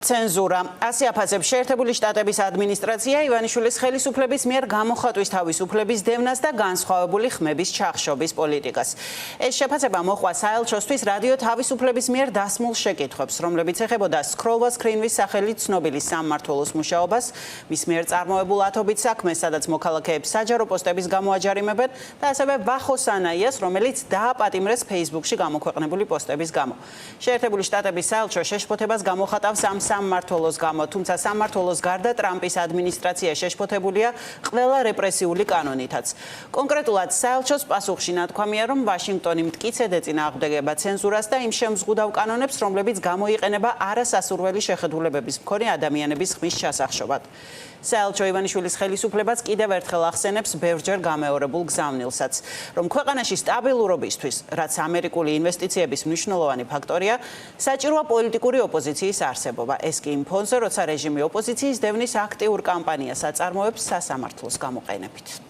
Ცენზურა. ასე აფასებს შეერთებული შტატების ადმინისტრაცია ივანიშვილის ხელისუფლების მიერ გამოხატვის თავისუფლების დევნას და განსხვავებული ხმების ჩახშობის პოლიტიკას. ეს შეფასება მოჰყვა საელჩოსთვის რადიო თავისუფლების მიერ დასმულ შეკითხვებს, რომლებიც ეხებოდა სქროლვა სკრინვის სახელით ცნობილი სამმართველოს მუშაობას, მის მიერ წარმოებულ ათობით საქმეს, სადაც მოქალაქეებს საჯარო პოსტების გამოაჯარიმებენ და ასევე ვახოს ანაიას, რომელიც დააპატიმრეს Facebook-ში გამოქვეყნებული პოსტების გამო. შეერთებული შტატების საელჩო შეშფოთებას გამოხატავს ამ სამმართველოს გამო, თუმცა სამმართველოს გარდა ტრამპის ადმინისტრაცია შეშფოთებულია ყველა რეპრესიული კანონითაც. კონკრეტულად საელჩოს პასუხში ნათქვამია, რომ ვაშინგტონი მტკიცედ ეწინააღმდეგება ცენზურას და იმ შემზღუდავ კანონებს, რომლებიც გამოიყენება არასასურველი შეხედულებების მქონე ადამიანების ხმის ჩასახშობად. საელჩო ივანიშვილის ხელისუფლებას კიდევ ერთხელ ახსენებს ბევრჯერ გამეორებულ გზავნილსაც, რომ ქვეყანაში სტაბილურობისთვის, რაც ამერიკული ინვესტიციების მნიშვნელოვანი ფაქტორია, საჭიროა პოლიტიკური ოპოზიციის არსებობა. ეს კი იმ ფონზე, როცა რეჟიმი ოპოზიციის დევნის აქტიურ კამპანიას აწარმოებს სასამართლოს გამოყენებით.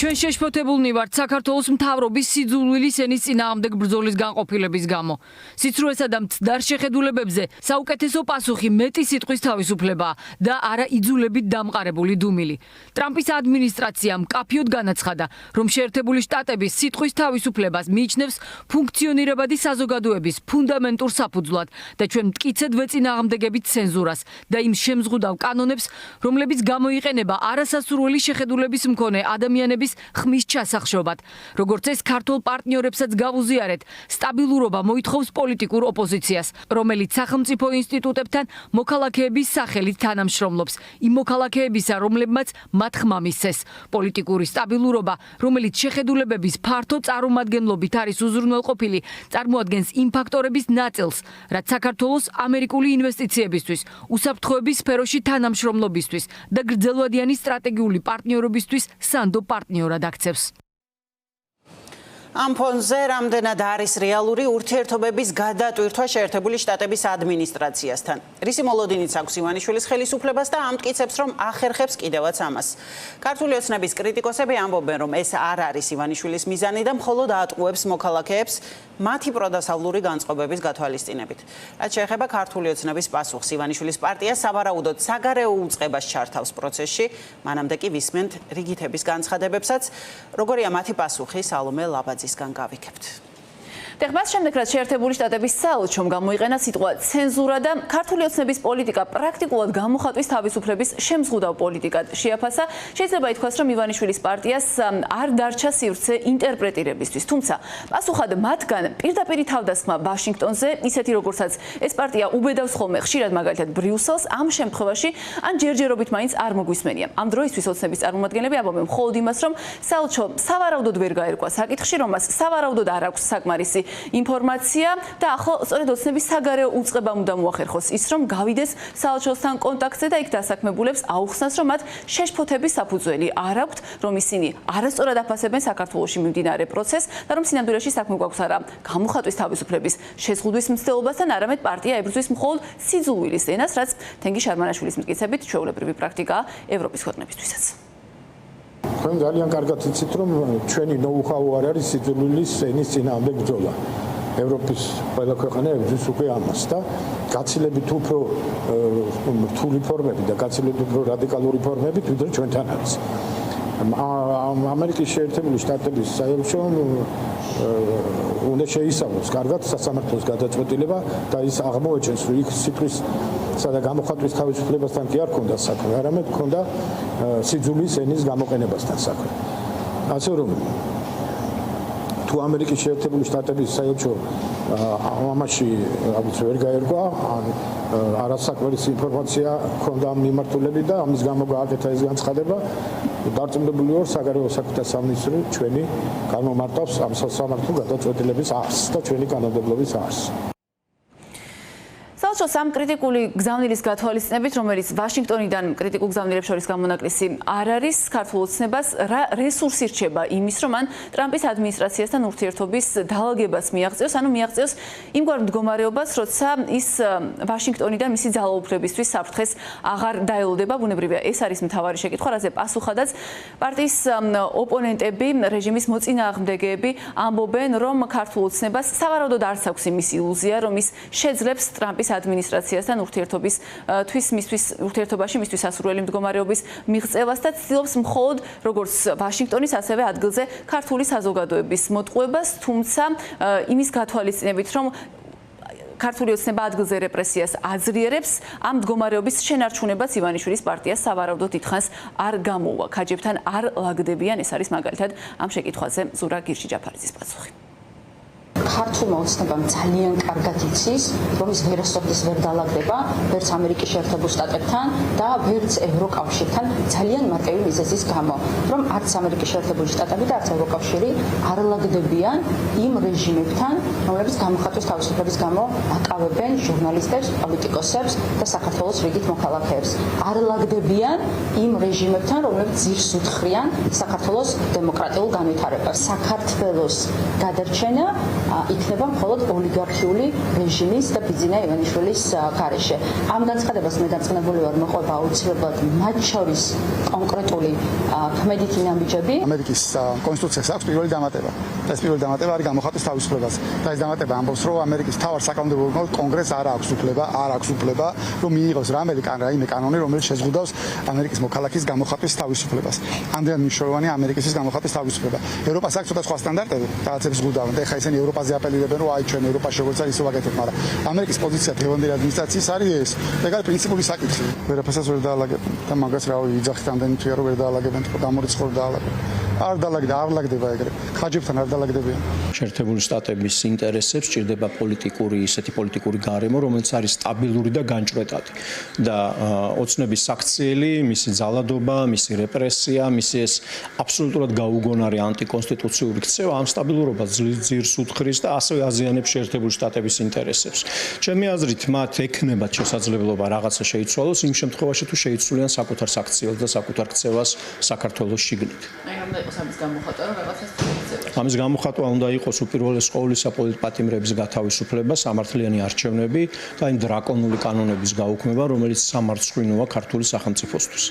ჩვენ შეშფოთებულნი ვართ საქართველოს მთავრობის სიძულვილის ენის წინააღმდეგ ბრძოლის განყოფილების გამო. სიცრუესა და მცდარ შეხედულებებზე საუკეთესო პასუხი მეტი სიტყვის თავისუფლებაა და არა იძულებით დამყარებული დუმილი. ტრამპის ადმინისტრაციამ მკაფიოდ განაცხადა, რომ შეერთებული შტატების სიტყვის თავისუფლებას მიიჩნევს ფუნქციონირებადი საზოგადოების ფუნდამენტურ საფუძვლად და ჩვენ მტკიცედ ვეწინააღმდეგებით ცენზურას და იმ შემზღუდავ კანონებს, რომლებიც გამოიყენება არასასურველი შეხედულების მქონე ადამიანების ხმის ჩასახშობად. როგორც ეს ქართულ პარტნიორებსაც გავუზიარეთ, სტაბილურობა მოითხოვს პოლიტიკურ ოპოზიციას, რომელიც სახელმწიფო ინსტიტუტებთან მოქალაქეების სახელით თანამშრომლობს, იმ მოქალაქეებისა, რომლებმაც მათ ხმა მისცეს. პოლიტიკური სტაბილურობა, რომელიც შეხედულებების ფართო წარმომადგენლობით არის უზრუნველყოფილი, წარმოადგენს იმ ფაქტორების ნაწილს, რაც საქართველოს ამერიკული ინვესტიციებისთვის, უსაფრთხოების სფეროში თანამშრომლობისთვის და გრძელვადიანი სტრატეგიული პარტნიორობისთვის სანდო პარტნიორად აქცევს. ამ ფონზე რამდენად არის რეალური ურთიერთობების გადატვირთვა შეერთებული შტატების ადმინისტრაციასთან. რისი მოლოდინიც აქვს ივანიშვილის ხელისუფლებას და ამტკიცებს, რომ ახერხებს კიდევაც ამას. ქართული ოცნების კრიტიკოსები ამბობენ, რომ ეს არ არის ივანიშვილის მიზანი და მხოლოდ ატყუებს მოქალაქეებს მათი პროდასავლური განწყობების გათვალისწინებით. რაც შეეხება ქართული ოცნების პასუხს, ივანიშვილის პარტია სავარაუდოდ საგარეო უწყებას ჩართავს პროცესში, მანამდე კი ვისმენთ რიგითების განცხადებებსაც, როგორია მათი პასუხი სალომე ლაბაძისგან გავიქებთ. მას შემდეგ, რაც შეერთებული შტატების საელჩომ გამოიყენა სიტყვა ცენზურა და ქართული ოცნების პოლიტიკა პრაქტიკულად გამოხატვის თავისუფლების შემზღუდავ პოლიტიკად შეაფასა, შეიძლება ითქვას, რომ ივანიშვილის პარტიას არ დარჩა სივრცე ინტერპრეტირებისთვის. თუმცა, პასუხად მათგან პირდაპირი თავდასხმა ვაშინგტონზე, ისეთი როგორცაც ეს პარტია უბედავს ხოლმე ხშირად მაგალითად ბრიუსელს, ამ შემთხვევაში ან ჯერჯერობით მაინც არ მოგვისმენია. ამ დროისთვის ოცნების წარმომადგენლები ამბობენ მხოლოდ იმას, რომ საელჩო სავარაუდოდ ვერ გაერკვა საკითხში, რომ მას სავარაუდოდ არ აქვს საკმარისი ინფორმაცია და ახლა სწორედ ოცნების საგარეო უწყებამ უნდა მოახერხოს ის, რომ გავიდეს საელჩოსთან კონტაქტზე და იქ დასაქმებულებს აუხსნას, რომ მათ შეშფოთების საფუძველი არ აქვთ, რომ ისინი არასწორად აფასებენ საქართველოში მიმდინარე პროცესს და რომ სინამდვილეში საქმე გვაქვს არა გამოხატვის თავისუფლების შეზღუდვის მცდელობასთან, არამედ პარტია ებრძვის მხოლოდ სიძულვილის ენას, რაც თენგი შარმანაშვილის მტკიცებით ჩვეულებრივი პრაქტიკაა ევროპის ქვეყნებისთვისაც. თქვენ ძალიან კარგად იცით, რომ ჩვენი ნოუ-ჰაუ არ არის სიძულვილის ენის წინააღმდეგ ბრძოლა. ევროპის ყველა ქვეყანა ებრძვის უკვე ამას და გაცილებით უფრო რთული ფორმები და გაცილებით უფრო რადიკალური ფორმები ვიდრე ჩვენთან არის. ამერიკის შეერთებული შტატების საელჩომ უნდა შეისწავლოს კარგად სასამართლოს გადაწყვეტილება და ის აღმოაჩენს, რომ იქ სიტყვის და გამოხატვის თავისუფლებასთან კი არ ქონდა საქმე, არამედ ქონდა სიძულვილის ენის გამოყენებასთან საქმე. ასე რომ თუ ამერიკის შეერთებული შტატების საელჩო ამაში რაღაც ვერ გაერკვა, ან არასაკმარისი ინფორმაცია ქონდა ამ მიმართულებით და ამის გამო გააკეთა ეს განცხადება, დარწმუნებული ვარ საგარეო საქმეთა სამინისტრო ჩვენი განმარტავს ამ სასამართლო გადაწყვეტილების არსს და ჩვენი კანონმდებლობის არსს. საელჩოს ამ კრიტიკული გზავნილის გათვალისწინებით, რომელიც ვაშინგტონიდან კრიტიკულ გზავნილებს შორის გამონაკლისი არ არის, ქართულ ოცნებას რა რესურსი რჩება იმის, რომ მან ტრამპის ადმინისტრაციასთან ურთიერთობის დაალაგებას მიაღწიოს, ანუ მიაღწიოს იმგვარ მდგომარეობას, როცა ის ვაშინგტონიდან მისი ძალაუფლებისთვის საფრთხეს აღარ დაელოდება. ბუნებრივია, ეს არის მთავარი შეკითხვა, რაზე პასუხადაც პარტიის ოპონენტები, რეჟიმის მოწინააღმდეგეები ამბობენ, რომ ქართულ ოცნებას სავარაუდოდ არც აქვს იმის ილუზია, რომ ის შეძლებს ტრამპის ადმინისტრაციასთან ურთიერთობაში მისთვის ასურველი მდგომარეობის მიღწევას და ცდილობს მხოლოდ როგორც ვაშინგტონის, ასევე ადგილზე ქართული საზოგადოების მოტყუებას, თუმცა იმის გათვალისწინებით, რომ ქართული ოცნება ადგილზე რეპრესიას აძლიერებს, ამ მდგომარეობის შენარჩუნებას ივანიშვილის პარტია სავარაუდოდ დიდხანს არ გამოუვა. ქაჯებთან არ ლაგდებიან, ეს არის მაგალითად ამ შეკითხვაზე ზურა გირჩი-ჯაფარიძის პასუხი. ქართულმა ოცნებამ ძალიან კარგად იცის, რომ ის ვერასოდეს ვერ დაალაგდება ვერც ამერიკის შეერთებულ შტატებთან და ვერც ევროკავშირთან ძალიან მარტივი მიზეზის გამო, რომ არც ამერიკის შეერთებული შტატები და არც ევროკავშირი არ ლაგდებიან იმ რეჟიმებთან, რომლებიც გამოხატვის თავისუფლების გამო აკავებენ ჟურნალისტებს, პოლიტიკოსებს და საქართველოს რიგით მოქალაქეებს. არ ლაგდებიან იმ რეჟიმებთან, რომლებიც ძირს უთხრიან საქართველოს დემოკრატიულ განვითარებას. საქართველოს გადარჩენა იქნება მხოლოდ ოლიგარქიული რეჟიმის და ბიძინა ივანიშვილის გარეშე. ამ განცხადებას მე დარწმუნებული ვარ, მოყვება აუცილებლად მათ შორის კონკრეტული ქმედითი ნაბიჯები. ამერიკის კონსტიტუციას აქვს პირველი დამატება. და ეს პირველი დამატება არის გამოხატვის თავისუფლებას. და ეს დამატება ამბობს, რომ ამერიკის მთავარ საკანონმდებლო კონგრესს არ აქვს უფლება, რომ მიიღოს რაიმე კანონი, რომელიც შეზღუდავს ამერიკის მოქალაქის გამოხატვის თავისუფლებას. ამდენად მნიშვნელოვანი ამერიკის გამოხატვის თავისუფლება. ევროპას აქვს ცოტა სხვა სტანდარტები, რაღაცებს ზღუდავენ. და ეხლა ისინი ევროპაზე აპელირებენ, რომ აი ჩვენ ევროპაში როგორც არის ისე ვაკეთებთ, მაგრამ ამერიკის პოზიცია დღევანდელი ადმინისტრაციის არის ეს. ეგ არის პრინციპული საკითხი. ვერაფერსაც ვერ დაალაგებენ და მაგას რავი, იძახით ამდენი თვეა რომ ვერ დაალაგებენ, თქო დამორიცხული დაალაგებენ. არ ლაგდება ეგრე. ხაჯებთან არ დალაგდებიან. შეერთებული შტატების ინტერესებს ჭირდება ისეთი პოლიტიკური გარემო, რომელიც არის სტაბილური და განჭვრეტადი. და ოცნების საქციელი, მისი ძალადობა, მისი რეპრესია, მისი ეს აბსოლუტურად გაუგონარი ანტიკონსტიტუციური ქცევა ამ სტაბილურობას ძირს უთხრის და ასევე აზიანებს შეერთებული შტატების ინტერესებს. ჩემი აზრით, მათ ექნებათ შესაძლებლობა რაღაცა შეიცვალოს იმ შემთხვევაში, თუ შეიცვლიან საკუთარ საქციელს და საკუთარ ქცევას საქართველოს შიგნით. ამის გამოხატვა უნდა იყოს უპირველეს ყოვლისა პოლიტპატიმრების გათავისუფლება, სამართლიანი არჩევნები და იმ დრაკონული კანონების გაუქმება, რომელიც სამარცხვინოა ქართული სახელმწიფოსთვის.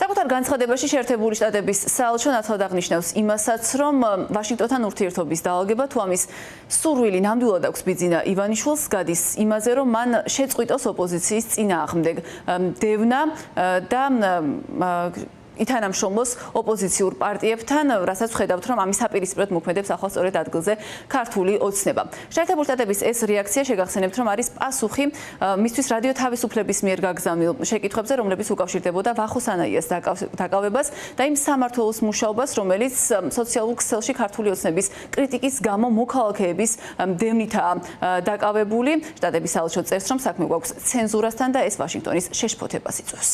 საკუთარ განცხადებაში შეერთებული შტატების საელჩო ნათლად აღნიშნავს იმასაც, რომ ვაშინგტონთან ურთიერთობის დაალაგება თუ ამის სურვილი ნამდვილად აქვს ბიძინა ივანიშვილს, გადის იმაზე, რომ მან შეწყვიტოს ოპოზიციის წინააღმდეგ დევნა და ითანამშრომლოს ოპოზიციურ პარტიებთან, რასაც ხედავთ, რომ ამის აპირისპიროდ მოქმედებს ახლა სწორედ ადგილზე ქართული ოცნება. შეერთებული შტატების ეს რეაქცია შეგახსენებთ, რომ არის პასუხი მისთვის რადიო თავისუფლების მიერ გაგზავნილ შეკითხვებზე, რომლებიც უკავშირდებოდა ვახოს ანაიას დაკავებას და იმ სამმართველოს მუშაობას, რომელიც სოციალურ ქსელში ქართული ოცნების კრიტიკის გამო მოქალაქეების დევნითაა დაკავებული. შტატების საელჩო წერს, რომ საქმე გვაქვს ცენზურასთან და ეს ვაშინგტონის შეშფოთებას იწვევს.